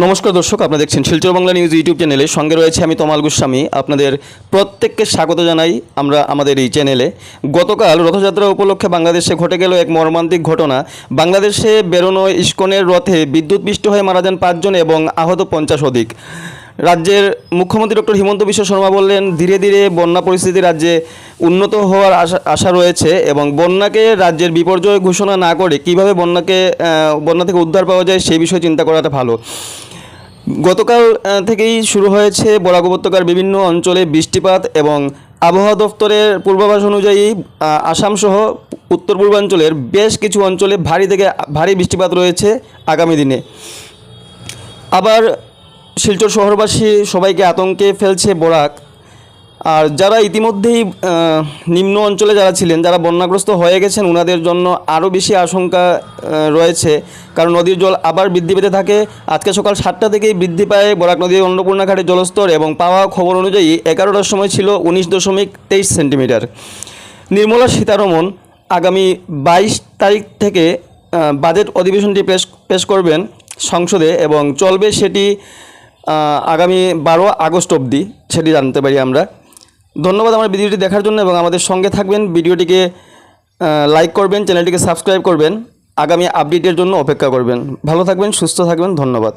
নমস্কার দর্শক, আপনারা দেখছেন শিলচর বাংলা নিউজ ইউটিউব চ্যানেলে। সঙ্গে রয়েছে আমি তমাল গোস্বামী। আপনাদের প্রত্যেককে স্বাগত জানাই আমরা আমাদের এই চ্যানেলে। গতকাল রথযাত্রা উপলক্ষে বাংলাদেশে ঘটে গেল এক মর্মান্তিক ঘটনা। বাংলাদেশে বেরোনো ইস্কনের রথে বিদ্যুৎপৃষ্ট হয়ে মারা যান 5 জন এবং আহত 50 অধিক। রাজ্যের মুখ্যমন্ত্রী ডক্টর হিমন্ত বিশ্ব শর্মা বললেন, ধীরে ধীরে বন্যা পরিস্থিতি রাজ্যে উন্নত হওয়ার আশা রয়েছে এবং বন্যাকে রাজ্যের বিপর্যয় ঘোষণা না করে কীভাবে বন্যা থেকে উদ্ধার পাওয়া যায় সেই বিষয়ে চিন্তা করাটা ভালো। গতকাল থেকেই শুরু হয়েছে বরাক উপত্যকার বিভিন্ন অঞ্চলে বৃষ্টিপাত এবং আবহাওয়া দফতরের পূর্বাভাস অনুযায়ী আসামসহ উত্তর পূর্বাঞ্চলের বেশ কিছু অঞ্চলে ভারী থেকে ভারী বৃষ্টিপাত রয়েছে আগামী দিনে। আবার শিলচর শহরবাসী সবাইকে আতঙ্কে ফেলছে বরাক। আর যারা ইতিমধ্যেই নিম্ন অঞ্চলে যারা ছিলেন, যারা বন্যাগ্রস্ত হয়ে গেছেন, ওনাদের জন্য আরও বেশি আশঙ্কা রয়েছে, কারণ নদীর জল আবার বৃদ্ধি পেতে থাকে। আজকে সকাল 7টা থেকেই বৃদ্ধি পায় বরাক নদীর অন্নপূর্ণা ঘাটের জলস্তর এবং পাওয়া খবর অনুযায়ী 11টার সময় ছিল 19.23 সেন্টিমিটার। নির্মলা সীতারমণ আগামী 22 তারিখ থেকে বাজেট অধিবেশনটি পেশ করবেন সংসদে এবং চলবে সেটি আগামী 12 আগস্ট অবধি, সেটি জানতে পারি আমরা। ধন্যবাদ আমার ভিডিওটি দেখার জন্য এবং আমাদের সঙ্গে থাকবেন। ভিডিওটিকে লাইক করবেন, চ্যানেলটিকে সাবস্ক্রাইব করবেন, আগামী আপডেটের জন্য অপেক্ষা করবেন। ভালো থাকবেন, সুস্থ থাকবেন, ধন্যবাদ।